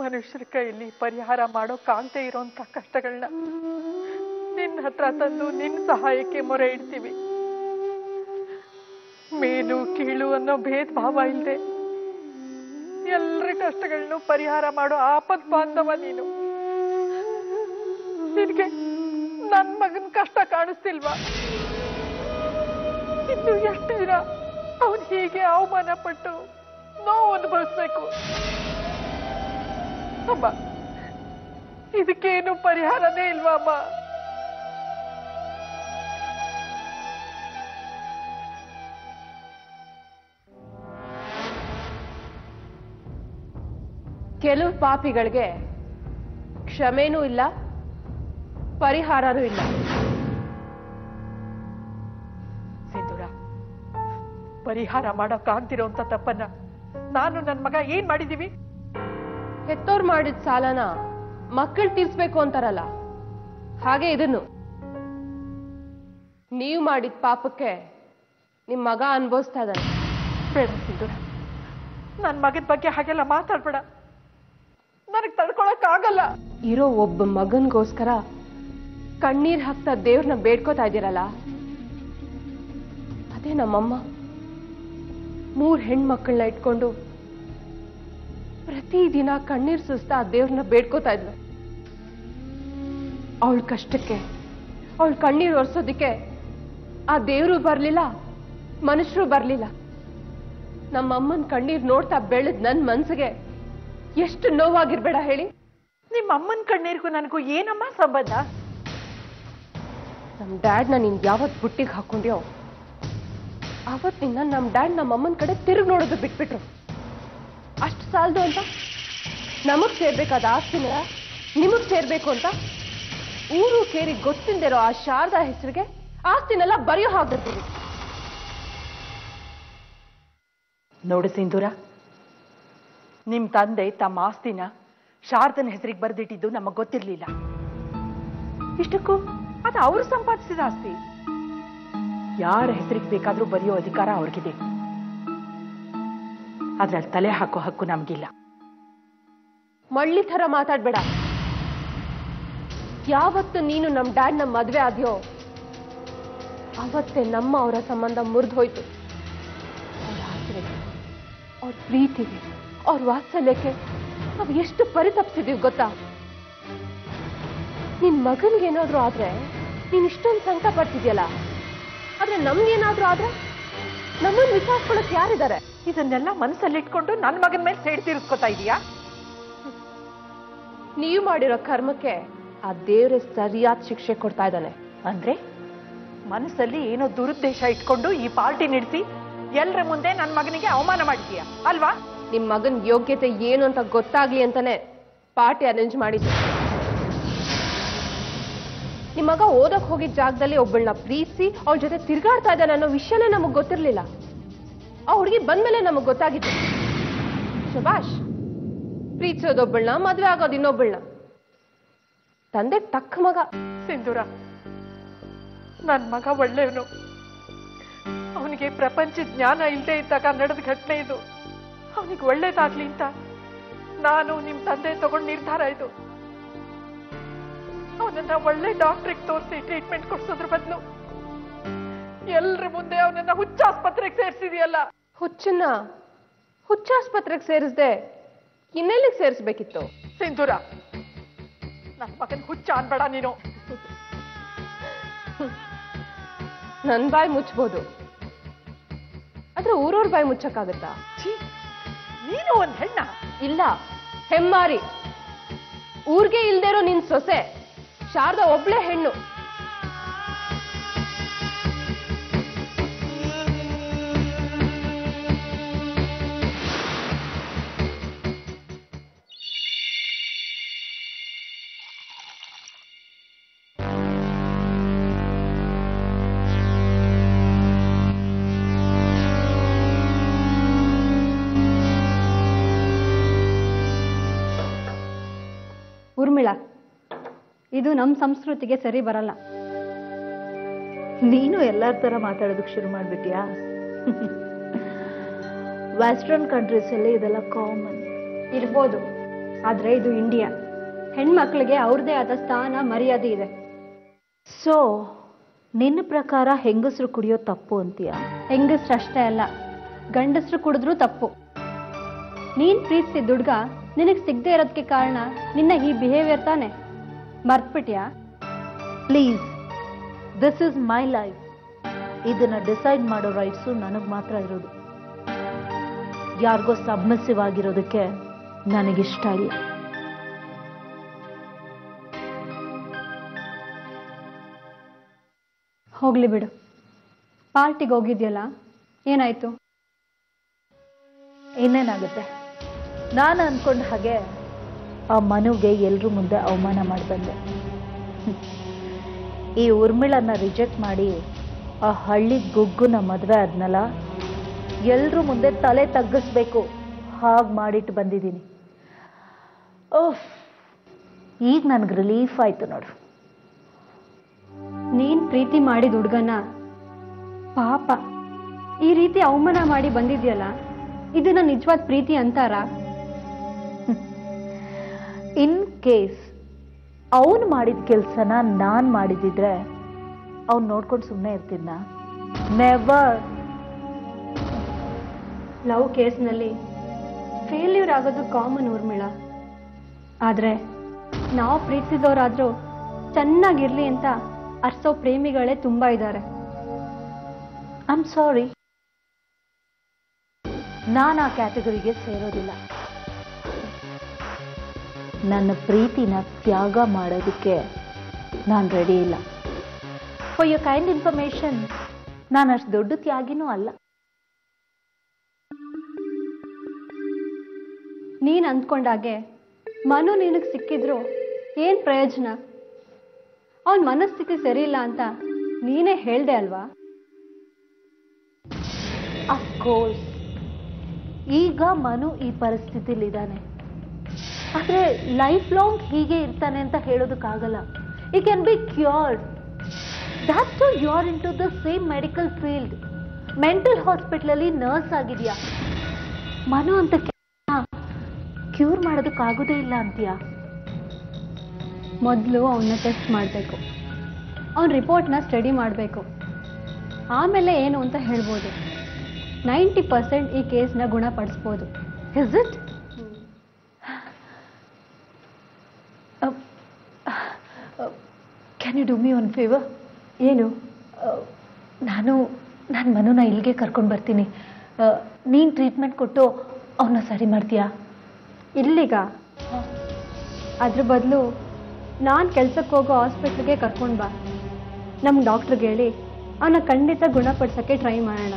ಮನುಷ್ಯರ ಕೈಯಲ್ಲಿ ಪರಿಹಾರ ಮಾಡೋ ಕಾಣ್ತೆ ಇರೋಂಥ ಕಷ್ಟಗಳನ್ನ ನಿನ್ನ ಹತ್ರ ತಂದು ನಿನ್ನ ಸಹಾಯಕ್ಕೆ ಮೊರೆ ಇಡ್ತೀವಿ. ಮೇಲು ಕೀಳು ಅನ್ನೋ ಭೇದ ಭಾವ ಇಲ್ಲದೆ ಎಲ್ಲರ ಕಷ್ಟಗಳನ್ನು ಪರಿಹಾರ ಮಾಡೋ ಆಪತ್ ಬಾಂಧವ ನೀನು. ನಿನಗೆ ನನ್ನ ಮಗನ ಕಷ್ಟ ಕಾಣಿಸ್ತಿಲ್ವಾ? ಇನ್ನು ಎಷ್ಟು ದಿನ ಅವನು ಹೀಗೆ ಅವಮಾನ ಪಟ್ಟು ನೋವು ಅನುಭವಿಸ್ಬೇಕು? ಅಮ್ಮ, ಇದಕ್ಕೇನು ಪರಿಹಾರನೇ ಇಲ್ವಾ ಅಮ್ಮ? ಕೆಲವು ಪಾಪಿಗಳಿಗೆ ಕ್ಷಮೆನೂ ಇಲ್ಲ, ಪರಿಹಾರನೂ ಇಲ್ಲ. ಸಿಂಧೂರ, ಪರಿಹಾರ ಮಾಡೋಕ್ಕಾಗ್ತಿರೋಂಥ ತಪ್ಪನ್ನ ನಾನು ನನ್ನ ಮಗ ಏನ್ ಮಾಡಿದೀವಿ? ಹೆತ್ತೋರ್ ಮಾಡಿದ ಸಾಲನ ಮಕ್ಕಳು ತೀರ್ಸ್ಬೇಕು ಅಂತಾರಲ್ಲ, ಹಾಗೆ ಇದನ್ನು ನೀವು ಮಾಡಿದ ಪಾಪಕ್ಕೆ ನಿಮ್ ಮಗ ಅನುಭವಿಸ್ತಾ ಇದ್ದಾನೆ. ಬೇಡ ಸಿಂಧೂರ, ನನ್ನ ಮಗದ ಬಗ್ಗೆ ಹಾಗೆಲ್ಲ ಮಾತಾಡ್ಬೇಡ. ನನಗೆ ತಡ್ಕೊಳಕ್ ಆಗಲ್ಲ. ಇರೋ ಒಬ್ಬ ಮಗನ್ಗೋಸ್ಕರ ಕಣ್ಣೀರ್ ಹಾಕ್ತಾ ದೇವ್ರನ್ನ ಬೇಡ್ಕೋತಾ ಇದ್ದೀರಲ್ಲ, ಅದೇ ನಮ್ಮಮ್ಮ 3 ಹೆಣ್ಮಕ್ಕಳನ್ನ ಇಟ್ಕೊಂಡು ಪ್ರತಿದಿನ ಕಣ್ಣೀರ್ ಸುಸ್ತಾ ದೇವ್ರನ್ನ ಬೇಡ್ಕೋತಾ ಇದ್ಲು. ಅವಳ ಕಷ್ಟಕ್ಕೆ, ಅವಳ ಕಣ್ಣೀರ್ ಒರೆಸೋದಿಕ್ಕೆ ಆ ದೇವ್ರು ಬರ್ಲಿಲ್ಲ, ಮನುಷ್ಯರು ಬರ್ಲಿಲ್ಲ. ನಮ್ಮಮ್ಮನ ಕಣ್ಣೀರ್ ನೋಡ್ತಾ ಬೆಳೆದ್ ನನ್ ಮನ್ಸಿಗೆ ಎಷ್ಟು ನೋವಾಗಿರ್ಬೇಡ ಹೇಳಿ? ನಿಮ್ಮ ಅಮ್ಮನ ಕಣ್ಣೀರ್ಗೂ ನನಗೂ ಏನಮ್ಮ ಸಂಬಂಧ? ನಮ್ ಡ್ಯಾಡ್ನ ನೀನ್ ಯಾವತ್ ಬುಟ್ಟಿಗೆ ಹಾಕೊಂಡ್ಯೋ ಆವತ್ತಿನ ನಮ್ ಡ್ಯಾಡ್ ನಮ್ಮ ಅಮ್ಮನ ಕಡೆ ತಿರುಗಿ ನೋಡೋದು ಬಿಟ್ಬಿಟ್ರು. ಅಷ್ಟು ಸಾಲದು ಅಂತ ನಮಗ್ ಸೇರ್ಬೇಕಾದ ಆಸ್ತಿನ ನಿಮಗ್ ಸೇರ್ಬೇಕು ಅಂತ ಊರು ಕೇರಿ ಗೊತ್ತಿಲ್ದಿರೋ ಆ ಶಾರದಾ ಹೆಸರಿಗೆ ಆಸ್ತಿನೆಲ್ಲ ಬರೆಯೋ ಹಾಕಿರ್ತೀವಿ. ನೋಡು ಸಿಂಧೂರ, ನಿಮ್ ತಂದೆ ತಮ್ಮ ಆಸ್ತಿನ ಶಾರದನ ಹೆಸರಿಗೆ ಬರೆದಿಟ್ಟಿದ್ದು ನಮಗ್ ಗೊತ್ತಿರ್ಲಿಲ್ಲ. ಇಷ್ಟಕ್ಕೂ ಅದು ಅವರು ಸಂಪಾದಿಸಿದ ಆಸ್ತಿ. ಯಾರ ಹೆಸರಿಗೆ ಬೇಕಾದ್ರೂ ಬರೆಯೋ ಅಧಿಕಾರ ಅವ್ರಿಗಿದೆ. ಅದ್ರಲ್ಲಿ ತಲೆ ಹಾಕೋ ಹಕ್ಕು ನಮ್ಗಿಲ್ಲ. ಮಳ್ಳಿ ಥರ ಮಾತಾಡ್ಬೇಡ. ಯಾವತ್ತು ನೀನು ನಮ್ ಡ್ಯಾಡ್ನ ಮದ್ವೆ ಆದ್ಯೋ ಅವತ್ತೇ ನಮ್ಮ ಅವರ ಸಂಬಂಧ ಮುರಿದು ಹೋಯ್ತು. ಅವ್ರ ಆಸರೆಗೆ, ಅವ್ರ ಪ್ರೀತಿಗೆ, ಅವ್ರ ವಾತ್ಸಲ್ಯಕ್ಕೆ ನಾವು ಎಷ್ಟು ಪರಿತಪ್ಸಿದೀವಿ ಗೊತ್ತಾ? ನಿನ್ ಮಗನ್ಗೇನಾದ್ರೂ ಆದ್ರೆ ನೀನ್ ಇಷ್ಟೊಂದು ಸಂಕಟ ಪಡ್ತಿದ್ಯಲ್ಲ, ಆದ್ರೆ ನಮ್ಗೇನಾದ್ರೂ ಆದ್ರೆ ನಮ್ಮನ್ನ ವಿಚಾರಿಸ್ಕೊಳಕ್ ಯಾರಿದ್ದಾರೆ? ಇದನ್ನೆಲ್ಲ ಮನಸ್ಸಲ್ಲಿಟ್ಕೊಂಡು ನನ್ನ ಮಗನ ಮೇಲೆ ಸೇಡ್ ತೀರಿಸ್ಕೊತಾ ಇದೀಯಾ? ನೀವು ಮಾಡಿರೋ ಕರ್ಮಕ್ಕೆ ಆ ದೇವ್ರೆ ಸರಿಯಾದ ಶಿಕ್ಷೆ ಕೊಡ್ತಾ ಇದ್ದಾನೆ. ಅಂದ್ರೆ ಮನಸ್ಸಲ್ಲಿ ಏನೋ ದುರುದ್ದೇಶ ಇಟ್ಕೊಂಡು ಈ ಪಾರ್ಟಿ ನಡೆಸಿ ಎಲ್ಲರ ಮುಂದೆ ನನ್ನ ಮಗನಿಗೆ ಅವಮಾನ ಮಾಡಿದೀಯಾ ಅಲ್ವಾ? ನಿಮ್ ಮಗನ್ ಯೋಗ್ಯತೆ ಏನು ಅಂತ ಗೊತ್ತಾಗ್ಲಿ ಅಂತಾನೆ ಪಾರ್ಟಿ ಅರೇಂಜ್ ಮಾಡಿದ್ದು. ನಿಮ್ ಮಗ ಓದಕ್ ಹೋಗಿದ್ ಜಾಗದಲ್ಲಿ ಒಬ್ಬಳನ್ನ ಪ್ರೀತಿಸಿ ಅವಳ ಜೊತೆ ತಿರ್ಗಾಡ್ತಾ ಇದ್ದಾನೆ ಅನ್ನೋ ವಿಷಯನೇ ನಮಗ್ ಗೊತ್ತಿರ್ಲಿಲ್ಲ. ಆ ಹುಡುಗಿ ಬಂದ್ಮೇಲೆ ನಮಗ್ ಗೊತ್ತಾಗಿತ್ತು. ಶಬಾಷ್, ಪ್ರೀತಿಸೋದೊಬ್ಬಳನ್ನ, ಮದ್ವೆ ಆಗೋದು ಇನ್ನೊಬ್ಬಳನ್ನ. ತಂದೆ ತಕ್ಕ ಮಗ. ಸಿಂಧೂರ, ನನ್ ಮಗ ಒಳ್ಳೆಯವನು. ಅವನಿಗೆ ಪ್ರಪಂಚ ಜ್ಞಾನ ಇಲ್ಲದೆ ಇದ್ದಾಗ ನಡೆದ ಘಟನೆ ಇದು. ಅವನಿಗೆ ಒಳ್ಳೇದಾಗ್ಲಿ ಅಂತ ನಾನು ನಿಮ್ ತಂದೆ ತಗೊಂಡ್ ನಿರ್ಧಾರ ಇದು. ಅವನನ್ನ ಒಳ್ಳೆ ಡಾಕ್ಟ್ರಿಗೆ ತೋರಿಸಿ ಟ್ರೀಟ್ಮೆಂಟ್ ಕೊಡ್ಸೋದ್ರ ಬದಲು ಎಲ್ರ ಮುಂದೆ ಅವನನ್ನ ಹುಚ್ಚಾಸ್ಪತ್ರೆಗೆ ಸೇರಿಸಿದೆಯಲ್ಲ. ಹುಚ್ಚಾಸ್ಪತ್ರೆಗೆ ಸೇರಿಸ್ದೆ ಇನ್ನೆಲ್ಲಿಗೆ ಸೇರಿಸ್ಬೇಕಿತ್ತು? ಸಿಂಧೂರ, ನನ್ ಮಗನ್ ಹುಚ್ಚ ಅನ್ಬೇಡ ನೀನು. ನನ್ ಬಾಯಿ ಮುಚ್ಬೋದು, ಆದ್ರೆ ಊರವ್ರ ಬಾಯಿ ಮುಚ್ಚಕ್ಕಾಗತ್ತಾ? ನೀನು ಒಂದ್ ಹೆಣ್ಣ? ಇಲ್ಲ, ಹೆಮ್ಮಾರಿ. ಊರ್ಗೆ ಇಲ್ದೇ ಇರೋ ನಿನ್ ಸೊಸೆ ಶಾರದಾ ಒಬ್ಳೆ ಹೆಣ್ಣು. ಊರ್ಮಿಳಾ, ಇದು ನಮ್ಮ ಸಂಸ್ಕೃತಿಗೆ ಸರಿ ಬರಲ್ಲ. ನೀನು ಎಲ್ಲರ ಥರ ಮಾತಾಡೋದಕ್ಕೆ ಶುರು ಮಾಡಿಬಿಟ್ಯಾ? ವೆಸ್ಟರ್ನ್ ಕಂಟ್ರೀಸಲ್ಲಿ ಇದೆಲ್ಲ ಕಾಮನ್. ಇರ್ಬೋದು, ಆದರೆ ಇದು ಇಂಡಿಯಾ. ಹೆಣ್ಮಕ್ಳಿಗೆ ಅವ್ರದ್ದೇ ಆದ ಸ್ಥಾನ ಮರ್ಯಾದೆ ಇದೆ. ಸೊ ನಿನ್ನ ಪ್ರಕಾರ ಹೆಂಗಸರು ಕುಡಿಯೋ ತಪ್ಪು ಅಂತೀಯಾ? ಹೆಂಗಸ್ರು ಅಷ್ಟೇ ಅಲ್ಲ, ಗಂಡಸರು ಕುಡಿದ್ರೂ ತಪ್ಪು. ನೀನ್ ಪ್ರೀತಿಸಿದ ಹುಡ್ಗ ನಿನಗೆ ಸಿಗದೆ ಇರೋದಕ್ಕೆ ಕಾರಣ ನಿನ್ನ ಈ ಬಿಹೇವಿಯರ್ ತಾನೆ. ಮರ್ತ್ಬಿಟ್ಯಾ? Please, this is my life. ಇದನ್ನ ಡಿಸೈಡ್ ಮಾಡೋ ರೈಟ್ಸು ನನಗೆ ಮಾತ್ರ ಇರೋದು. ಯಾರಿಗೋ ಸಬ್ಮಿಸಿವ್ ಆಗಿರೋದಕ್ಕೆ ನನಗಿಷ್ಟ ಇಲ್ಲ. ಹೋಗ್ಲಿ ಬಿಡು. ಪಾರ್ಟಿಗೆ ಹೋಗಿದ್ಯಲ್ಲ, ಏನಾಯ್ತು? ಇನ್ನೇನಾಗುತ್ತೆ, ನಾನು ಅಂದ್ಕೊಂಡ ಹಾಗೆ ಆ ಮನುಗೆ ಎಲ್ರ ಮುಂದೆ ಅವಮಾನ ಮಾಡಿ ಬಂದೆ. ಈ ಊರ್ಮಿಳನ್ನ ರಿಜೆಕ್ಟ್ ಮಾಡಿ ಆ ಹಳ್ಳಿ ಗುಗ್ಗುನ ಮದುವೆ ಆದ್ನಲ್ಲ, ಎಲ್ರ ಮುಂದೆ ತಲೆ ತಗ್ಗಿಸ್ಬೇಕು ಹಾಗೆ ಮಾಡಿಟ್ಟು ಬಂದಿದ್ದೀನಿ. ಓಹ್, ಈಗ ನನಗೆ ರಿಲೀಫ್ ಆಯ್ತು ನೋಡು. ನೀನ್ ಪ್ರೀತಿ ಮಾಡಿದ ಹುಡ್ಗನ ಪಾಪ ಈ ರೀತಿ ಅವಮಾನ ಮಾಡಿ ಬಂದಿದ್ಯಲ್ಲ, ಇದನ್ನ ನಿಜವಾದ ಪ್ರೀತಿ ಅಂತಾರ? ಇನ್ ಕೇಸ್ ಅವನು ಮಾಡಿದ ಕೆಲಸನ ನಾನು ಮಾಡಿದಿದ್ರೆ ಅವ್ನು ನೋಡ್ಕೊಂಡು ಸುಮ್ಮನೆ ಇರ್ತಿದ್ನ? ನೆವರ್. ಲವ್ ಕೇಸ್ನಲ್ಲಿ ಫೇಲ್ಯೂರ್ ಆಗೋದು ಕಾಮನ್ ಊರ್ಮಿಳ. ಆದ್ರೆ ನಾವು ಪ್ರೀತಿಸಿದವರಾದ್ರೂ ಚೆನ್ನಾಗಿರ್ಲಿ ಅಂತ ಅರ್ಸೋ ಪ್ರೇಮಿಗಳೇ ತುಂಬಾ ಇದ್ದಾರೆ. ಐ ಆಮ್ ಸಾರಿ, ನಾನು ಆ ಕ್ಯಾಟಗರಿಗೆ ಸೇರೋದಿಲ್ಲ. ನನ್ನ ಪ್ರೀತಿನ ತ್ಯಾಗ ಮಾಡೋದಕ್ಕೆ ನಾನು ರೆಡಿ ಇಲ್ಲ. ಫಾರ್ ಯೋರ್ ಕೈಂಡ್ ಇನ್ಫಾರ್ಮೇಶನ್, ನಾನು ಅಷ್ಟು ದೊಡ್ಡ ತ್ಯಾಗಿನೂ ಅಲ್ಲ. ನೀನ್ ಅಂದ್ಕೊಂಡಾಗೆ ಮನು ನಿನಗೆ ಸಿಕ್ಕಿದ್ರು ಏನ್ ಪ್ರಯೋಜನ? ಅವನ್ ಮನಸ್ಥಿತಿ ಸರಿ ಇಲ್ಲ ಅಂತ ನೀನೇ ಹೇಳ್ದೆ ಅಲ್ವಾ? ಅಫ್ಕೋರ್ಸ್, ಈಗ ಮನು ಈ ಪರಿಸ್ಥಿತಿಲಿದ್ದಾನೆ. ಆದ್ರೆ ಲೈಫ್ ಲಾಂಗ್ ಹೀಗೆ ಇರ್ತಾನೆ ಅಂತ ಹೇಳೋದಕ್ಕಾಗಲ್ಲ. ಈ can be cured. That's to you are into the same medical field. Mental ಹಾಸ್ಪಿಟಲಲ್ಲಿ ನರ್ಸ್ ಆಗಿದೆಯಾ? ಮನು ಅಂತ ಕ್ಯೂರ್ ಮಾಡೋದಕ್ಕಾಗೋದೇ ಇಲ್ಲ ಅಂತೀಯಾ? ಮೊದಲು ಅವನ್ನ ಟೆಸ್ಟ್ ಮಾಡಬೇಕು, ಅವನ ರಿಪೋರ್ಟ್ನ ಸ್ಟಡಿ ಮಾಡಬೇಕು, ಆಮೇಲೆ ಏನು ಅಂತ ಹೇಳ್ಬೋದು. 90% ಈ ಕೇಸ್ನ ಗುಣಪಡಿಸ್ಬೋದು. Is it? Can you do me one favour? ಏನು? ನಾನು ಮನುನ ಇಲ್ಲಿಗೆ ಕರ್ಕೊಂಡು ಬರ್ತೀನಿ. ನೀನು ಟ್ರೀಟ್ಮೆಂಟ್ ಕೊಟ್ಟು ಅವನ್ನ ಸರಿ ಮಾಡ್ತೀಯಾ? ಇಲ್ಲಿಗ? ಅದ್ರ ಬದಲು ನಾನು ಕೆಲ್ಸಕ್ಕೆ ಹೋಗೋ ಹಾಸ್ಪಿಟ್ಲಿಗೆ ಕರ್ಕೊಂಡು ಬಾ. ನಮ್ಮ ಡಾಕ್ಟ್ರಿಗೆ ಹೇಳಿ ಅವನ್ನ ಖಂಡಿತ ಗುಣಪಡಿಸೋಕ್ಕೆ ಟ್ರೈ ಮಾಡೋಣ.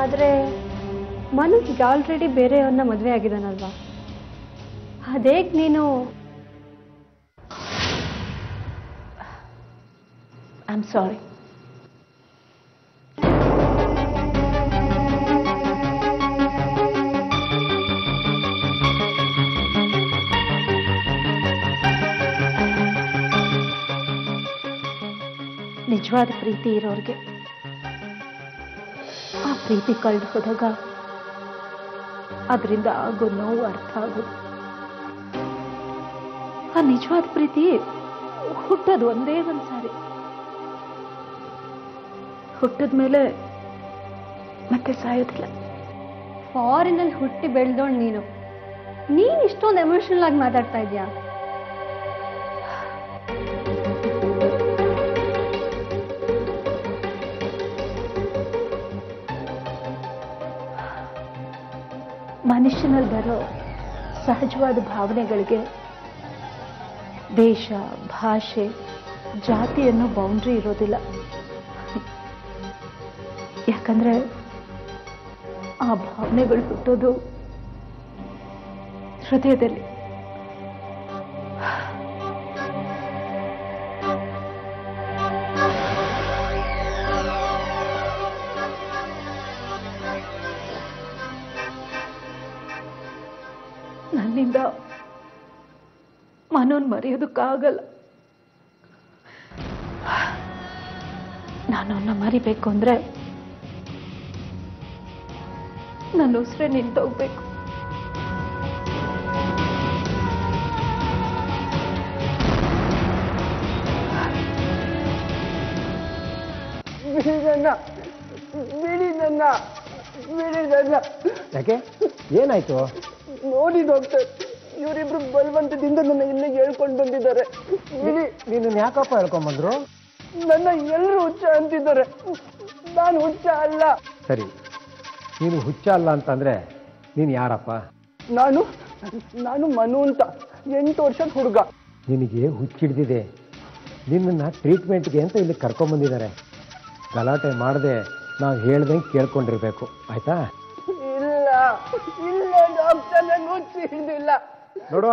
ಆದರೆ ಮನುಗೆ ಆಲ್ರೆಡಿ ಬೇರೆಯವ್ರನ್ನ ಮದುವೆ ಆಗಿದ್ದಾನಲ್ವಾ, ಅದೇಗೆ ನೀನು? I am sorry. ನಿಜವಾದ ಪ್ರೀತಿ ಇರೋರಿಗೆ ಆ ಪ್ರೀತಿ ಕಳೆದು ಹೋದಾಗ ಅದರಿಂದ ಆಗೋ ನೋವು ಅರ್ಥ ಆಗೋದು. ಆ ನಿಜವಾದ ಪ್ರೀತಿ ಹುಟ್ಟೋದು ಒಂದೇ ಒಂದು ಸಾರಿ. ಹುಟ್ಟಿದ ಮೇಲೆ ಮತ್ತೆ ಸಾಯೋದಿಲ್ಲ. ಫಾರಿನಲ್ಲಿ ಹುಟ್ಟಿ ಬೆಳೆದೋಳು ನೀನು ಇಷ್ಟೊಂದು ಎಮೋಷನಲ್ ಆಗಿ ಮಾತಾಡ್ತಾ ಇದೀಯಾ? ಮನುಷ್ಯನಲ್ಲಿ ಬರೋ ಸಹಜವಾದ ಭಾವನೆಗಳಿಗೆ ದೇಶ, ಭಾಷೆ, ಜಾತಿ ಅನ್ನೋ ಬೌಂಡ್ರಿ ಇರೋದಿಲ್ಲ. ಯಾಕಂದ್ರೆ ಆ ಭಾವನೆಗಳು ಹುಟ್ಟೋದು ಹೃದಯದಲ್ಲಿ. ನನ್ನಿಂದ ನಾನು ಮರೆಯೋದಕ್ಕಾಗಲ್ಲ. ನಾನು ಅವನ್ನ ಮರಿಬೇಕು ಅಂದ್ರೆ ನನ್ನ ಉಸಿರೇ ನಿಂತೋಗ್ಬೇಕು. ಯಾಕೆ ಏನಾಯ್ತು? ನೋಡಿ ಡಾಕ್ಟರ್, ಇವರಿಬ್ರು ಬಲವಂತದಿಂದ ನನ್ನ ಇಲ್ಲಿಗೆ ಹೇಳ್ಕೊಂಡು ಬಂದಿದ್ದಾರೆ. ನೀನು ಯಾಕಪ್ಪ ಹೇಳ್ಕೊಂಡ್ಬಂದ್ರು? ನನ್ನ ಎಲ್ಲರೂ ಹುಚ್ಚ ಅಂತಿದ್ದಾರೆ. ನಾನು ಹುಚ್ಚ ಅಲ್ಲ. ಸರಿ, ನೀನು ಹುಚ್ಚ ಅಲ್ಲ ಅಂತಂದ್ರೆ ನೀನು ಯಾರಪ್ಪ? ನಾನು ಮನು ಅಂತ, 8 ವರ್ಷದ ಹುಡುಗ. ನಿನಗೆ ಹುಚ್ಚಿಡ್ದಿದೆ. ನಿನ್ನನ್ನು ಟ್ರೀಟ್ಮೆಂಟ್ಗೆ ಅಂತ ಇಲ್ಲಿ ಕರ್ಕೊಂಬಂದಿದ್ದಾರೆ. ಗಲಾಟೆ ಮಾಡದೆ ನಾವು ಹೇಳ್ದಂಗೆ ಕೇಳ್ಕೊಂಡಿರ್ಬೇಕು, ಆಯ್ತಾ? ಇಲ್ಲ ಡಾಕ್ಟರ್, ನಂಗೆ ಹುಚ್ಚ ಹಿಡ್ದಿಲ್ಲ. ನೋಡು,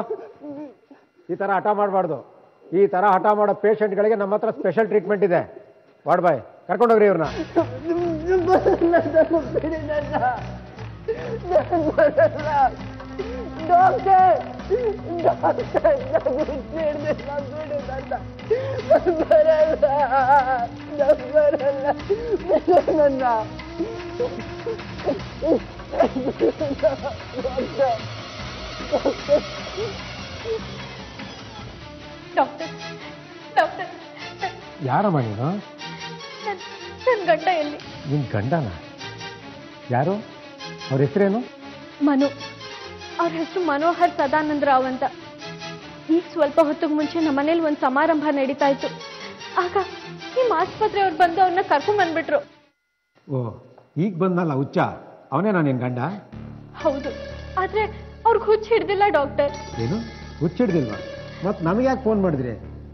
ಈ ಥರ ಹಠ ಮಾಡಬಾರ್ದು. ಈ ಥರ ಹಠ ಮಾಡೋ ಪೇಷಂಟ್ಗಳಿಗೆ ನಮ್ಮ ಹತ್ರ ಸ್ಪೆಷಲ್ ಟ್ರೀಟ್ಮೆಂಟ್ ಇದೆ. ಬಾಯ್ ಕರ್ಕೊಂಡೋಗ್ರಿ ಇವ್ರನ್ನ. ಡಾಕ್ಟರ್, ಡಾಕ್ಟರ್ ಡಾಕ್ಟರ್, ಯಾರಮ್ಮ ನೀನು? ನನ್ನ ಗಂಡ ಎಲ್ಲಿ? ನಿನ್ನ ಗಂಡನ? ಯಾರು? ಅವ್ರ ಹೆಸರೇನು? ಮನು. ಅವ್ರ ಹೆಸರು ಮನೋಹರ್ ಸದಾನಂದ ರಾವ್ ಅಂತ. ಈಗ ಸ್ವಲ್ಪ ಹೊತ್ತಿಗೆ ಮುಂಚೆ ನಮ್ಮ ಮನೇಲಿ ಒಂದು ಸಮಾರಂಭ ನಡೀತಾ ಇತ್ತು. ಆಗ ನಿಮ್ಮ ಆಸ್ಪತ್ರೆಯವ್ರು ಬಂದು ಅವ್ರನ್ನ ಕರ್ಕೊಂಡ್ಬಂದ್ಬಿಟ್ರು. ಓ, ಈಗ ಬಂದಲ್ಲ ಹುಚ್ಚ, ಅವನೇ ನಾನು ನಿನ್ನ ಗಂಡ? ಹೌದು, ಆದ್ರೆ ಅವ್ರಿಗೆ ಹುಚ್ಚ ಹಿಡ್ದಿಲ್ಲ ಡಾಕ್ಟರ್. ಏನು ಹುಚ್ಚಿಡ್ದಿಲ್ವಾ? ಮತ್ತು ನಮಗೆ ಯಾಕೆ ಫೋನ್ ಮಾಡಿದ್ರಿ?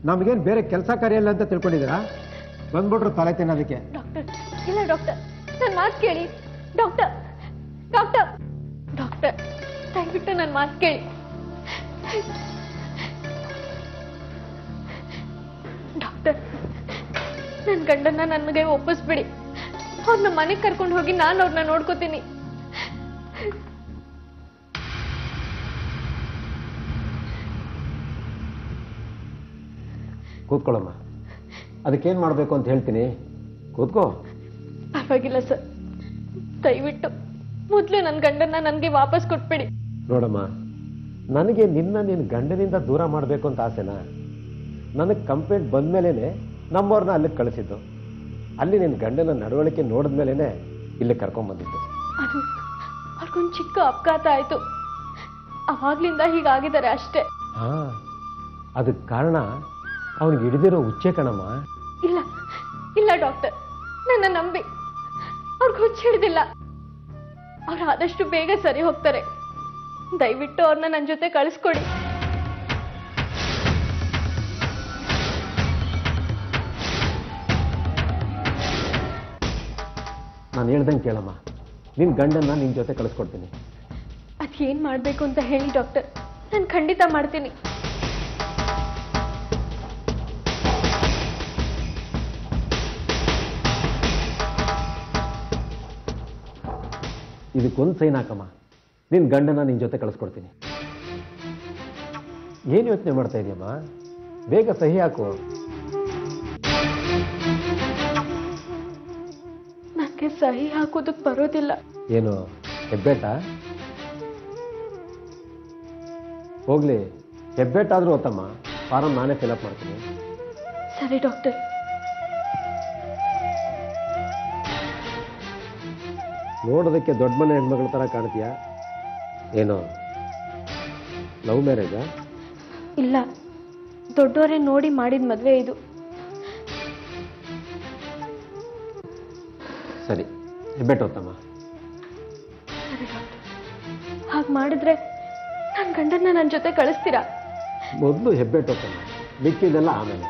ನಮಗೇನು ಬೇರೆ ಕೆಲಸ ಕಾರ್ಯ ಇಲ್ಲ ಅಂತ ತಿಳ್ಕೊಂಡಿದ್ದೀರಾ? ಬಂದ್ಬಿಟ್ರು ತಲೆ ತಿನ್ನೋದಕ್ಕೆ. ಡಾಕ್ಟರ್, ಇಲ್ಲ ಡಾಕ್ಟರ್, ನನ್ನ ಮಾತು ಕೇಳಿ. ಡಾಕ್ಟರ್ ಡಾಕ್ಟರ್ ಡಾಕ್ಟರ್, ದಯವಿಟ್ಟು ನನ್ನ ಮಾತು ಕೇಳಿ. ಡಾಕ್ಟರ್, ನನ್ನ ಗಂಡನ್ನ ನನಗೆ ಒಪ್ಪಿಸ್ಬಿಡಿ. ಅವ್ರನ್ನ ಮನೆಗೆ ಕರ್ಕೊಂಡು ಹೋಗಿ ನಾನು ಅವ್ರನ್ನ ನೋಡ್ಕೋತೀನಿ. ಕೂತ್ಕೊಳ್ಳಮ್ಮ, ಅದಕ್ಕೇನು ಮಾಡಬೇಕು ಅಂತ ಹೇಳ್ತೀನಿ, ಕೂತ್ಕೋ. ಪರವಾಗಿಲ್ಲ ಸರ್, ದಯವಿಟ್ಟು ಮೊದಲು ನನ್ನ ಗಂಡನ್ನ ನನಗೆ ವಾಪಸ್ ಕೊಟ್ಬಿಡಿ. ನೋಡಮ್ಮ, ನನಗೆ ನಿನ್ನ ಗಂಡನಿಂದ ದೂರ ಮಾಡಬೇಕು ಅಂತ ಆಸೆನಾ? ನನಗೆ ಕಂಪ್ಲೇಂಟ್ ಬಂದಮೇಲೆ ನಮ್ಮವ್ರನ್ನ ಅಲ್ಲಿಗೆ ಕಳಿಸಿದ್ದು. ಅಲ್ಲಿ ನಿನ್ನ ಗಂಡನ ನಡವಳಿಕೆ ನೋಡಿದ್ಮೇಲೆ ಇಲ್ಲಿ ಕರ್ಕೊಂಡ್ಬಂದಿದ್ದು. ಅದು ಅವ್ರಿಗೊಂದು ಚಿಕ್ಕ ಅಪಘಾತ ಆಯ್ತು, ಅವಾಗ್ಲಿಂದ ಹೀಗಾಗಿದ್ದಾರೆ ಅಷ್ಟೇ. ಹಾ, ಅದಕ್ಕೆ ಕಾರಣ ಅವನಿಗೆ ಹಿಡಿದಿರೋ ಹುಚ್ಚೆ ಕಣಮ್ಮ. ಇಲ್ಲ ಇಲ್ಲ ಡಾಕ್ಟರ್, ನನ್ನ ನಂಬಿ. ಅವ್ರಿಗೆ ಹುಚ್ಚ ಹಿಡ್ದಿಲ್ಲ. ಅವ್ರು ಆದಷ್ಟು ಬೇಗ ಸರಿ ಹೋಗ್ತಾರೆ. ದಯವಿಟ್ಟು ಅವ್ರನ್ನ ನನ್ನ ಜೊತೆ ಕಳಿಸ್ಕೊಡಿ. ನಾನು ಹೇಳ್ದಂಗೆ ಕೇಳಮ್ಮ, ನಿನ್ನ ಗಂಡನ್ನ ನಿನ್ನ ಜೊತೆ ಕಳಿಸ್ಕೊಡ್ತೀನಿ. ಅದೇನ್ ಮಾಡ್ಬೇಕು ಅಂತ ಹೇಳಿ ಡಾಕ್ಟರ್, ನಾನು ಖಂಡಿತ ಮಾಡ್ತೀನಿ. ಇದಕ್ಕೊಂದು ಸೈನ್ ಹಾಕಮ್ಮ, ನಿನ್ನ ಗಂಡನ ನಿನ್ನ ಜೊತೆ ಕಳಿಸ್ಕೊಡ್ತೀನಿ. ಏನು ಯೋಚನೆ ಮಾಡ್ತಾ ಇದೆಯಮ್ಮ? ಬೇಗ ಸಹಿ ಹಾಕು. ನನಗೆ ಸಹಿ ಹಾಕೋದಕ್ಕೆ ಬರೋದಿಲ್ಲ. ಏನು ಹೆಬ್ಬೆಟ್ಟ? ಹೋಗ್ಲಿ, ಹೆಬ್ಬೆಟ್ಟಾದ್ರೂ ಓತಮ್ಮ, ಫಾರಂ ನಾನೇ ಫಿಲಪ್ ಮಾಡ್ತೀನಿ. ಸರಿ ಡಾಕ್ಟರ್. ನೋಡೋದಕ್ಕೆ ದೊಡ್ಡ ಮನೆ ಹೆಣ್ಮಗಳ ಥರ ಕಾಣ್ತೀಯಾ? ಏನೋ ಲವ್ ಮ್ಯಾರೇಜಾ? ಇಲ್ಲ, ದೊಡ್ಡವರೇ ನೋಡಿ ಮಾಡಿದ ಮದುವೆ ಇದು. ಸರಿ, ಹೆಬ್ಬೆಟ್ಟು ಓತಮ್ಮ. ಸರಿ ಡಾಕ್ಟರ್, ಹಾಗೆ ಮಾಡಿದ್ರೆ ನನ್ನ ಗಂಡನ್ನ ನನ್ನ ಜೊತೆ ಕಳಿಸ್ತೀರಾ? ಮೊದಲು ಹೆಬ್ಬೆಟ್ಟು ಓತಮ್ಮ, ಮಿಕ್ಕಿದೆಲ್ಲ ಆಮೇಲೆ.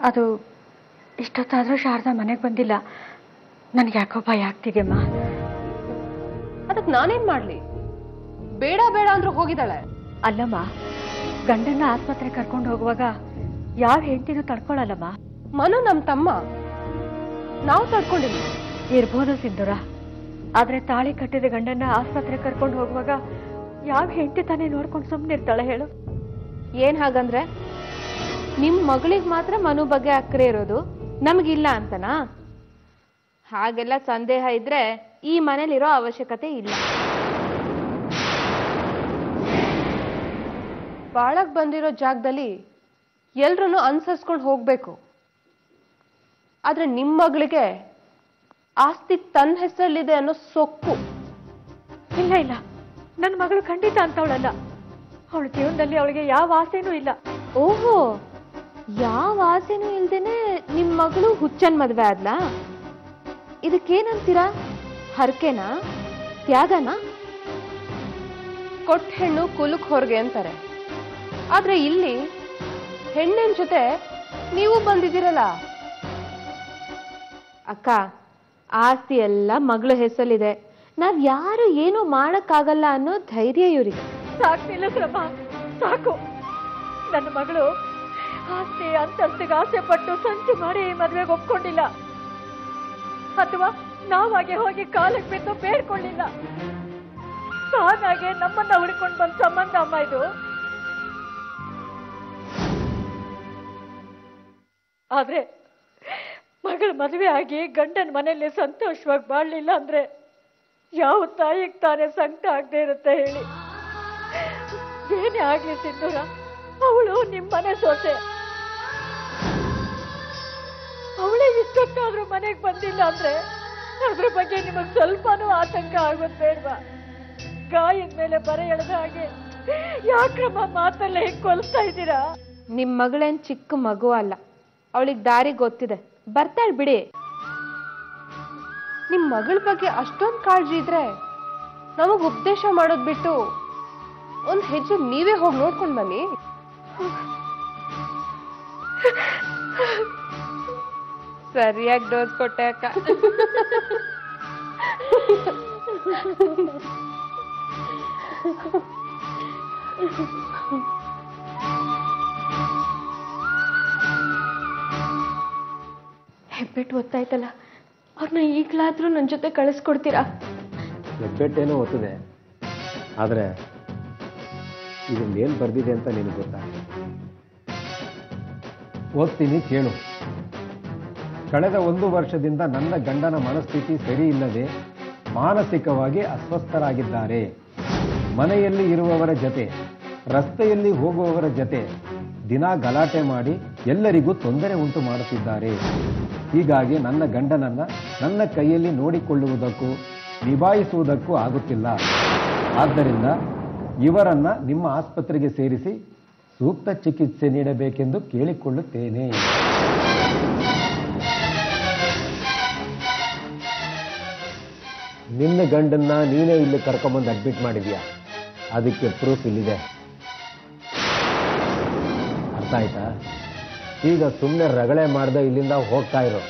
ಅದು ಇಷ್ಟೊತ್ತಾದರೂ ಶಾರದಾ ಮನೆಗೆ ಬಂದಿಲ್ಲ. ನನಗೆ ಯಾಕೋ ಭಯ ಆಗ್ತಿದೆಯಮ್ಮ. ಅದಕ್ಕೆ ನಾನೇನ್ ಮಾಡ್ಲಿ? ಬೇಡ ಬೇಡ ಅಂದ್ರೂ ಹೋಗಿದ್ದಾಳೆ. ಅಲ್ಲಮ್ಮ, ಗಂಡನ್ನ ಆಸ್ಪತ್ರೆ ಕರ್ಕೊಂಡು ಹೋಗುವಾಗ ಯಾವ ಹೆಂಡತಿನೂ ತಡ್ಕೊಳ್ಳಲ್ಲಮ್ಮ. ಮನು ನಮ್ ತಮ್ಮ, ನಾವು ತಡ್ಕೊಂಡಿಲ್ಲ. ಇರ್ಬೋದು ಸಿಂಧೂರ, ಆದ್ರೆ ತಾಳಿ ಕಟ್ಟಿದ ಗಂಡನ್ನ ಆಸ್ಪತ್ರೆ ಕರ್ಕೊಂಡು ಹೋಗುವಾಗ ಯಾವ ಹೆಂಡತಿ ತಾನೇ ನೋಡ್ಕೊಂಡು ಸುಮ್ಮನೆ ಇರ್ತಾಳೆ ಹೇಳು? ಏನ್ ಹಾಗಂದ್ರೆ ನಿಮ್ ಮಗಳಿಗೆ ಮಾತ್ರ ಮನು ಬಗ್ಗೆ ಅಕ್ಕರೆ ಇರೋದು, ನಮಗಿಲ್ಲ ಅಂತನಾ? ಹಾಗೆಲ್ಲ ಸಂದೇಹ ಇದ್ರೆ ಈ ಮನೇಲಿರೋ ಅವಶ್ಯಕತೆ ಇಲ್ಲ. ಬಾಳಕ್ ಬಂದಿರೋ ಜಾಗದಲ್ಲಿ ಎಲ್ರೂ ಅನುಸರಿಸ್ಕೊಂಡು ಹೋಗ್ಬೇಕು. ಆದ್ರೆ ನಿಮ್ ಮಗಳಿಗೆ ಆಸ್ತಿ ತನ್ನ ಹೆಸರಲ್ಲಿದೆ ಅನ್ನೋ ಸೊಕ್ಕು. ಇಲ್ಲ ಇಲ್ಲ, ನನ್ನ ಮಗಳು ಖಂಡಿತ ಅಂತವಳಲ್ಲ. ಅವಳ ಜೀವನದಲ್ಲಿ ಅವಳಿಗೆ ಯಾವ ಆಸೆನೂ ಇಲ್ಲ. ಓಹೋ, ಯಾವ ಆಸೆನೂ ಇಲ್ದೇನೆ ನಿಮ್ ಮಗಳು ಹುಚ್ಚನ್ ಮದ್ವೆ ಆದ್ಲಾ? ಇದಕ್ಕೇನಂತೀರಾ? ಹರಕೆನಾ? ತ್ಯಾಗನಾ? ಕೊಟ್ಟ ಹೆಣ್ಣು ಕುಲುಕ್ ಹೊರಗೆ ಅಂತಾರೆ. ಆದ್ರೆ ಇಲ್ಲಿ ಹೆಣ್ಣಿನ ಜೊತೆ ನೀವು ಬಂದಿದ್ದೀರಲ್ಲ. ಅಕ್ಕ, ಆಸ್ತಿ ಎಲ್ಲ ಮಗಳ ಹೆಸರಲ್ಲಿದೆ. ನಾವ್ ಯಾರು ಏನು ಮಾಡಕ್ಕಾಗಲ್ಲ ಅನ್ನೋ ಧೈರ್ಯ ಇವ್ರಿಗೆ. ಸಾಕು ನಿಲ್ಲಿಸ್ರಮ್ಮ, ಸಾಕು. ನನ್ನ ಮಗಳು ಆಸ್ತಿ ಅಂತಸ್ತಿಗೆ ಆಸೆ ಪಟ್ಟು ಸಂಚು ಮಾಡಿ ಈ ಮದುವೆಗೆ ಒಪ್ಕೊಂಡಿಲ್ಲ, ಅಥವಾ ನಾವಾಗೆ ಹೋಗಿ ಕಾಲಕ್ಕೆ ಬಿದ್ದು ಬೇಡ್ಕೊಳ್ಳಿಲ್ಲ. ತಾನಾಗೆ ನಮ್ಮನ್ನ ಹುಡ್ಕೊಂಡು ಬಂದ ಸಂಬಂಧ ಅಮ್ಮ ಇದು. ಆದ್ರೆ ಮಗಳ ಮದುವೆ ಆಗಿ ಗಂಡನ ಮನೆಯಲ್ಲಿ ಸಂತೋಷವಾಗಿ ಬಾಳ್ಲಿಲ್ಲ ಅಂದ್ರೆ ಯಾವ ತಾಯಿಗೆ ತಾನೇ ಸಂಕಟ ಆಗದೆ ಇರುತ್ತೆ ಹೇಳಿ? ಏನೇ ಆಗ್ಲಿ ಸಿಂಧೂರ, ಅವಳು ನಿಮ್ಮನೆ ಸೊಸೆ. ಅವಳೇ ಇಷ್ಟೊತ್ತಾದ್ರೂ ಮನೆಗೆ ಬಂದಿಲ್ಲ ಅಂದ್ರೆ ಅದ್ರ ಬಗ್ಗೆ ನಿಮಗ್ ಸ್ವಲ್ಪನೂ ಆತಂಕ ಆಗೋದ್ ಬೇಡ್ವಾ? ಗಾಯದ ಮೇಲೆ ಬರೆ ಎಳೆದ ಹಾಗೆ ಯಾಕ್ರಮ್ಮ ಮಾತಲ್ಲ ಹೇಗೆ ಕೊಲ್ತಾ ಇದ್ದೀರಾ? ನಿಮ್ ಮಗಳೇನ್ ಚಿಕ್ಕ ಮಗು ಅಲ್ಲ, ಅವಳಿಗೆ ದಾರಿ ಗೊತ್ತಿದೆ, ಬರ್ತಾಳ್ ಬಿಡಿ. ನಿಮ್ ಮಗಳ ಬಗ್ಗೆ ಅಷ್ಟೊಂದು ಕಾಳಜಿ ಇದ್ರೆ ನಮಗ್ ಉಪದೇಶ ಮಾಡೋದ್ ಬಿಟ್ಟು ಒಂದ್ ಹೆಜ್ಜೆ ನೀವೇ ಹೋಗಿ ನೋಡ್ಕೊಂಡ್ ಬನ್ನಿ. ಸರಿಯಾಗಿ ಡೋಸ್ ಕೊಟ್ಟೆ ಅಕ್ಕ. ಹೆಬ್ಬೆಟ್ಟು ಗೊತ್ತಾಯ್ತಲ್ಲ, ಅವ್ರನ್ನ ಈಗ್ಲಾದ್ರೂ ನನ್ನ ಜೊತೆ ಕಳಿಸ್ಕೊಡ್ತೀರಾ? ಹೆಬ್ಬೆಟ್ಟೇನೋ ಓದ್ತಿದೆ, ಆದರೆ ಇದನ್ನೇನು ಬರ್ದಿದೆ ಅಂತ ನಿನಗೆ ಗೊತ್ತಾ? ಓದ್ತೀನಿ ಕೇಳು. ಕಳೆದ 1 ವರ್ಷದಿಂದ ನನ್ನ ಗಂಡನ ಮನಸ್ಥಿತಿ ಸರಿ ಇಲ್ಲದೆ ಮಾನಸಿಕವಾಗಿ ಅಸ್ವಸ್ಥರಾಗಿದ್ದಾರೆ. ಮನೆಯಲ್ಲಿ ಇರುವವರ ಜೊತೆ, ರಸ್ತೆಯಲ್ಲಿ ಹೋಗುವವರ ಜೊತೆ ದಿನ ಗಲಾಟೆ ಮಾಡಿ ಎಲ್ಲರಿಗೂ ತೊಂದರೆ ಉಂಟು ಮಾಡುತ್ತಿದ್ದಾರೆ. ಹೀಗಾಗಿ ನನ್ನ ಗಂಡನನ್ನ ನನ್ನ ಕೈಯಲ್ಲಿ ನೋಡಿಕೊಳ್ಳುವುದಕ್ಕೂ ನಿಭಾಯಿಸುವುದಕ್ಕೂ ಆಗುತ್ತಿಲ್ಲ. ಆದ್ದರಿಂದ ಇವರನ್ನ ನಿಮ್ಮ ಆಸ್ಪತ್ರೆಗೆ ಸೇರಿಸಿ ಸೂಕ್ತ ಚಿಕಿತ್ಸೆ ನೀಡಬೇಕೆಂದು ಕೇಳಿಕೊಳ್ಳುತ್ತೇನೆ. ನಿನ್ನ ಗಂಡನ್ನ ನೀನೇ ಇಲ್ಲಿ ಕರ್ಕೊಂಬಂದು ಅಡ್ಮಿಟ್ ಮಾಡಿದ್ಯಾ, ಅದಕ್ಕೆ ಪ್ರೂಫ್ ಇಲ್ಲಿದೆ. ಅರ್ಥ ಆಯ್ತಾ? ಈಗ ಸುಮ್ಮನೆ ರಗಳೆ ಮಾಡ್ದೆ ಇಲ್ಲಿಂದ ಹೋಗ್ತಾ ಇರೋ.